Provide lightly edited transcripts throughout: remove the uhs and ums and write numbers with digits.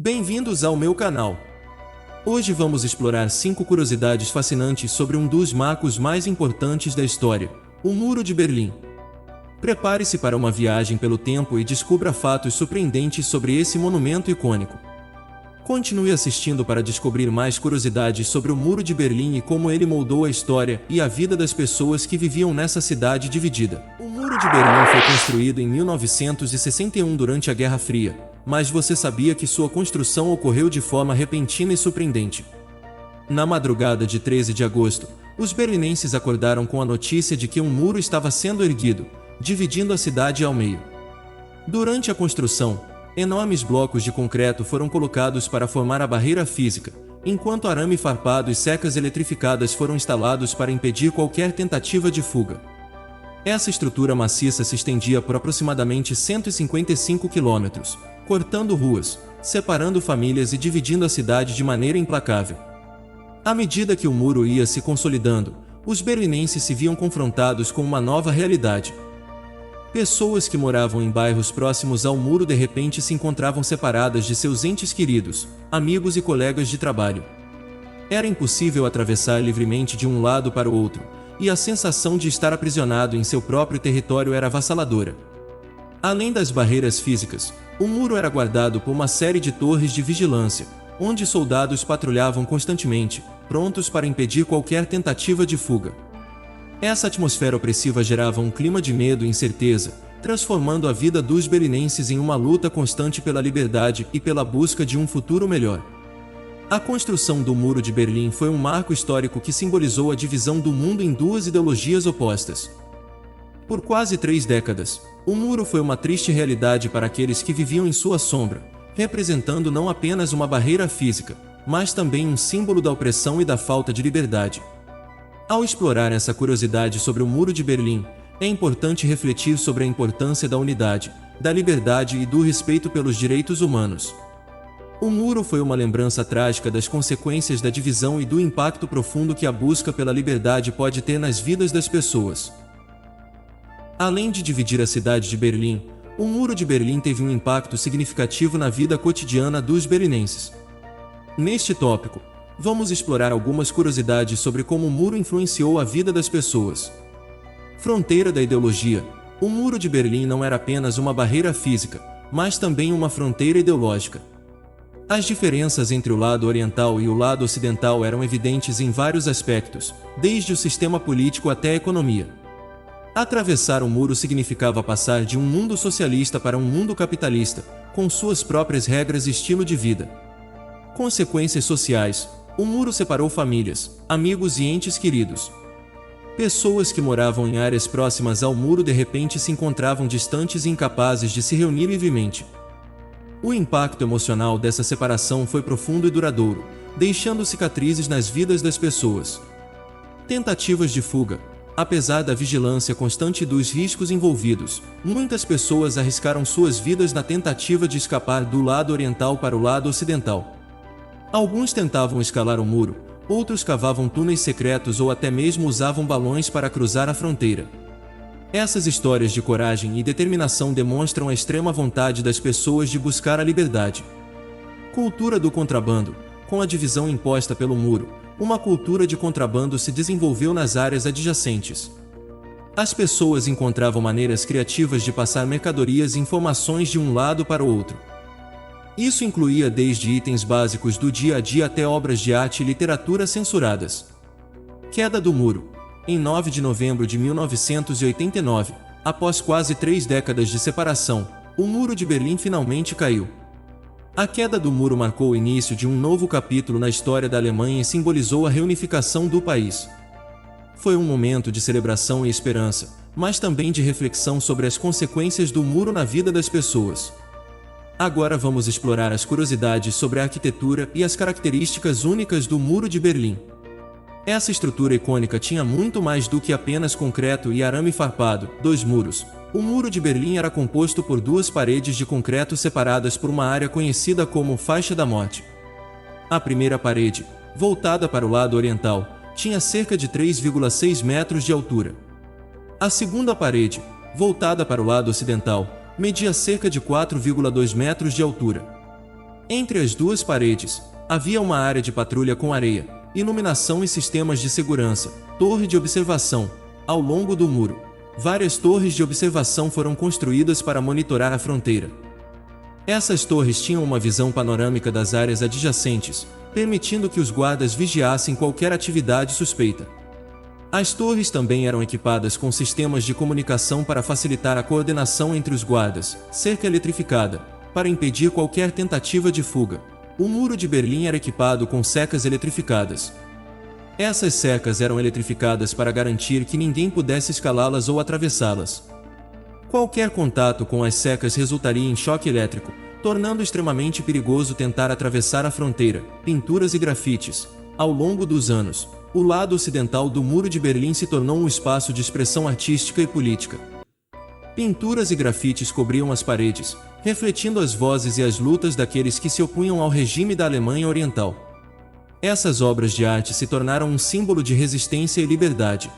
Bem-vindos ao meu canal. Hoje vamos explorar 5 curiosidades fascinantes sobre um dos marcos mais importantes da história, o Muro de Berlim. Prepare-se para uma viagem pelo tempo e descubra fatos surpreendentes sobre esse monumento icônico. Continue assistindo para descobrir mais curiosidades sobre o Muro de Berlim e como ele moldou a história e a vida das pessoas que viviam nessa cidade dividida. O Muro de Berlim foi construído em 1961 durante a Guerra Fria, mas você sabia que sua construção ocorreu de forma repentina e surpreendente? Na madrugada de 13 de agosto, os berlinenses acordaram com a notícia de que um muro estava sendo erguido, dividindo a cidade ao meio. Durante a construção, enormes blocos de concreto foram colocados para formar a barreira física, enquanto arame farpado e secas eletrificadas foram instalados para impedir qualquer tentativa de fuga. Essa estrutura maciça se estendia por aproximadamente 155 quilômetros, cortando ruas, separando famílias e dividindo a cidade de maneira implacável. À medida que o muro ia se consolidando, os berlinenses se viam confrontados com uma nova realidade. Pessoas que moravam em bairros próximos ao muro de repente se encontravam separadas de seus entes queridos, amigos e colegas de trabalho. Era impossível atravessar livremente de um lado para o outro, e a sensação de estar aprisionado em seu próprio território era avassaladora. Além das barreiras físicas, o muro era guardado por uma série de torres de vigilância, onde soldados patrulhavam constantemente, prontos para impedir qualquer tentativa de fuga. Essa atmosfera opressiva gerava um clima de medo e incerteza, transformando a vida dos berlinenses em uma luta constante pela liberdade e pela busca de um futuro melhor. A construção do Muro de Berlim foi um marco histórico que simbolizou a divisão do mundo em duas ideologias opostas. Por quase 3 décadas, o muro foi uma triste realidade para aqueles que viviam em sua sombra, representando não apenas uma barreira física, mas também um símbolo da opressão e da falta de liberdade. Ao explorar essa curiosidade sobre o Muro de Berlim, é importante refletir sobre a importância da unidade, da liberdade e do respeito pelos direitos humanos. O muro foi uma lembrança trágica das consequências da divisão e do impacto profundo que a busca pela liberdade pode ter nas vidas das pessoas. Além de dividir a cidade de Berlim, o Muro de Berlim teve um impacto significativo na vida cotidiana dos berlinenses. Neste tópico, vamos explorar algumas curiosidades sobre como o muro influenciou a vida das pessoas. Fronteira da ideologia. O Muro de Berlim não era apenas uma barreira física, mas também uma fronteira ideológica. As diferenças entre o lado oriental e o lado ocidental eram evidentes em vários aspectos, desde o sistema político até a economia. Atravessar o muro significava passar de um mundo socialista para um mundo capitalista, com suas próprias regras e estilo de vida. Consequências sociais. O muro separou famílias, amigos e entes queridos. Pessoas que moravam em áreas próximas ao muro de repente se encontravam distantes e incapazes de se reunir livremente. O impacto emocional dessa separação foi profundo e duradouro, deixando cicatrizes nas vidas das pessoas. Tentativas de fuga. Apesar da vigilância constante e dos riscos envolvidos, muitas pessoas arriscaram suas vidas na tentativa de escapar do lado oriental para o lado ocidental. Alguns tentavam escalar o muro, outros cavavam túneis secretos ou até mesmo usavam balões para cruzar a fronteira. Essas histórias de coragem e determinação demonstram a extrema vontade das pessoas de buscar a liberdade. Cultura do contrabando. Com a divisão imposta pelo muro, uma cultura de contrabando se desenvolveu nas áreas adjacentes. As pessoas encontravam maneiras criativas de passar mercadorias e informações de um lado para o outro. Isso incluía desde itens básicos do dia a dia até obras de arte e literatura censuradas. Queda do muro. Em 9 de novembro de 1989, após quase 3 décadas de separação, o Muro de Berlim finalmente caiu. A queda do muro marcou o início de um novo capítulo na história da Alemanha e simbolizou a reunificação do país. Foi um momento de celebração e esperança, mas também de reflexão sobre as consequências do muro na vida das pessoas. Agora vamos explorar as curiosidades sobre a arquitetura e as características únicas do Muro de Berlim. Essa estrutura icônica tinha muito mais do que apenas concreto e arame farpado, 2 muros. O Muro de Berlim era composto por 2 paredes de concreto separadas por uma área conhecida como Faixa da Morte. A primeira parede, voltada para o lado oriental, tinha cerca de 3,6 metros de altura. A segunda parede, voltada para o lado ocidental, media cerca de 4,2 metros de altura. Entre as duas paredes, havia uma área de patrulha com areia, iluminação e sistemas de segurança, torre de observação. Ao longo do muro, várias torres de observação foram construídas para monitorar a fronteira. Essas torres tinham uma visão panorâmica das áreas adjacentes, permitindo que os guardas vigiassem qualquer atividade suspeita. As torres também eram equipadas com sistemas de comunicação para facilitar a coordenação entre os guardas, cerca eletrificada, para impedir qualquer tentativa de fuga. O muro de Berlim era equipado com cercas eletrificadas. Essas cercas eram eletrificadas para garantir que ninguém pudesse escalá-las ou atravessá-las. Qualquer contato com as cercas resultaria em choque elétrico, tornando extremamente perigoso tentar atravessar a fronteira. Pinturas e grafites. Ao longo dos anos, o lado ocidental do Muro de Berlim se tornou um espaço de expressão artística e política. Pinturas e grafites cobriam as paredes, refletindo as vozes e as lutas daqueles que se opunham ao regime da Alemanha Oriental. Essas obras de arte se tornaram um símbolo de resistência e liberdade.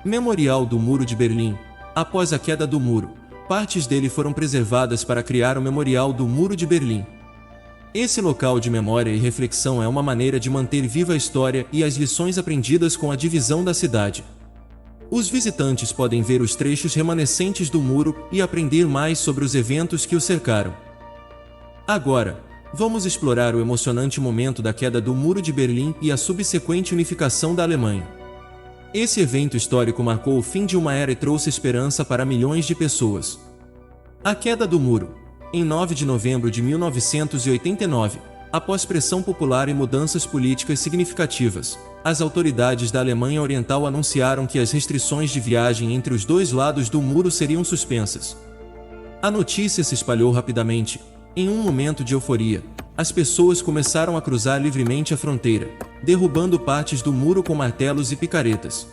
Memorial do Muro de Berlim. Após a queda do muro, partes dele foram preservadas para criar o Memorial do Muro de Berlim. Esse local de memória e reflexão é uma maneira de manter viva a história e as lições aprendidas com a divisão da cidade. Os visitantes podem ver os trechos remanescentes do muro e aprender mais sobre os eventos que o cercaram. Agora, vamos explorar o emocionante momento da queda do Muro de Berlim e a subsequente unificação da Alemanha. Esse evento histórico marcou o fim de uma era e trouxe esperança para milhões de pessoas. A queda do muro. Em 9 de novembro de 1989, após pressão popular e mudanças políticas significativas, as autoridades da Alemanha Oriental anunciaram que as restrições de viagem entre os dois lados do muro seriam suspensas. A notícia se espalhou rapidamente. Em um momento de euforia, as pessoas começaram a cruzar livremente a fronteira, derrubando partes do muro com martelos e picaretas.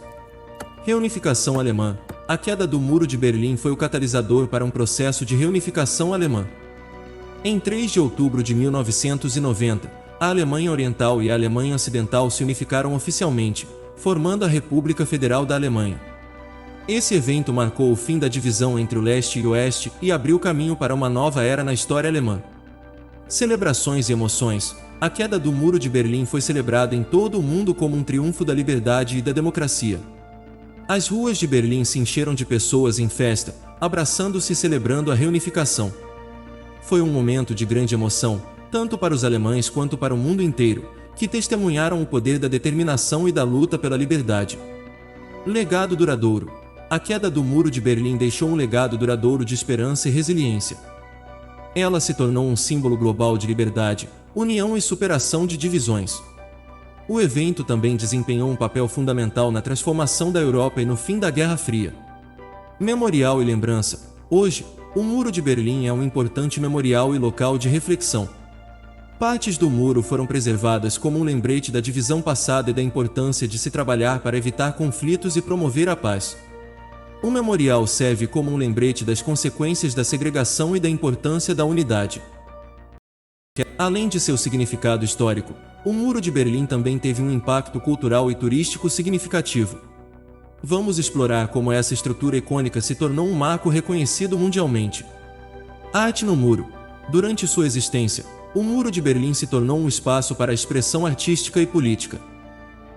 Reunificação alemã. A queda do Muro de Berlim foi o catalisador para um processo de reunificação alemã. Em 3 de outubro de 1990, a Alemanha Oriental e a Alemanha Ocidental se unificaram oficialmente, formando a República Federal da Alemanha. Esse evento marcou o fim da divisão entre o leste e o oeste e abriu caminho para uma nova era na história alemã. Celebrações e emoções. A queda do Muro de Berlim foi celebrada em todo o mundo como um triunfo da liberdade e da democracia. As ruas de Berlim se encheram de pessoas em festa, abraçando-se e celebrando a reunificação. Foi um momento de grande emoção, tanto para os alemães quanto para o mundo inteiro, que testemunharam o poder da determinação e da luta pela liberdade. Legado duradouro. A queda do Muro de Berlim deixou um legado duradouro de esperança e resiliência. Ela se tornou um símbolo global de liberdade, união e superação de divisões. O evento também desempenhou um papel fundamental na transformação da Europa e no fim da Guerra Fria. Memorial e lembrança. Hoje, o Muro de Berlim é um importante memorial e local de reflexão. Partes do muro foram preservadas como um lembrete da divisão passada e da importância de se trabalhar para evitar conflitos e promover a paz. O memorial serve como um lembrete das consequências da segregação e da importância da unidade. Além de seu significado histórico, o Muro de Berlim também teve um impacto cultural e turístico significativo. Vamos explorar como essa estrutura icônica se tornou um marco reconhecido mundialmente. Arte no muro. Durante sua existência, o Muro de Berlim se tornou um espaço para a expressão artística e política.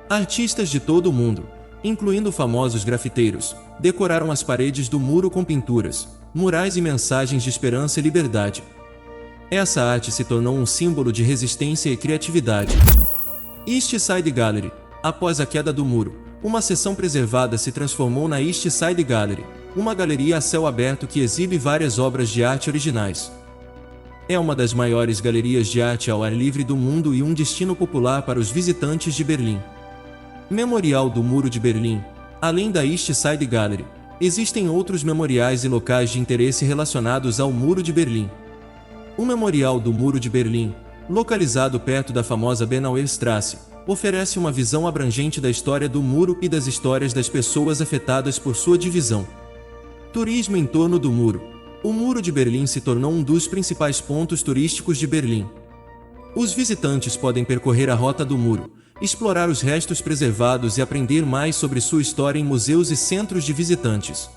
Artistas de todo o mundo, incluindo famosos grafiteiros, decoraram as paredes do muro com pinturas, murais e mensagens de esperança e liberdade. Essa arte se tornou um símbolo de resistência e criatividade. East Side Gallery. Após a queda do muro, uma seção preservada se transformou na East Side Gallery, uma galeria a céu aberto que exibe várias obras de arte originais. É uma das maiores galerias de arte ao ar livre do mundo e um destino popular para os visitantes de Berlim. Memorial do Muro de Berlim. Além da East Side Gallery, existem outros memoriais e locais de interesse relacionados ao Muro de Berlim. O Memorial do Muro de Berlim, localizado perto da famosa Benauerstrasse, oferece uma visão abrangente da história do muro e das histórias das pessoas afetadas por sua divisão. Turismo em torno do muro. O Muro de Berlim se tornou um dos principais pontos turísticos de Berlim. Os visitantes podem percorrer a Rota do Muro, explorar os restos preservados e aprender mais sobre sua história em museus e centros de visitantes.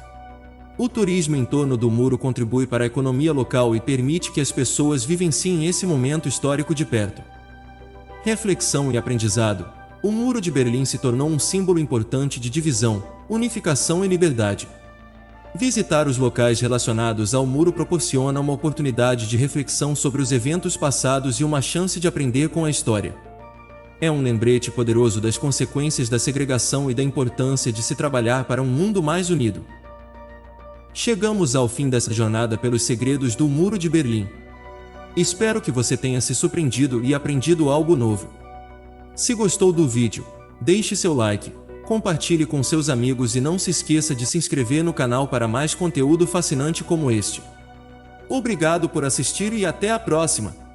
O turismo em torno do muro contribui para a economia local e permite que as pessoas vivenciem esse momento histórico de perto. Reflexão e aprendizado. O Muro de Berlim se tornou um símbolo importante de divisão, unificação e liberdade. Visitar os locais relacionados ao muro proporciona uma oportunidade de reflexão sobre os eventos passados e uma chance de aprender com a história. É um lembrete poderoso das consequências da segregação e da importância de se trabalhar para um mundo mais unido. Chegamos ao fim dessa jornada pelos segredos do Muro de Berlim. Espero que você tenha se surpreendido e aprendido algo novo. Se gostou do vídeo, deixe seu like, compartilhe com seus amigos e não se esqueça de se inscrever no canal para mais conteúdo fascinante como este. Obrigado por assistir e até a próxima!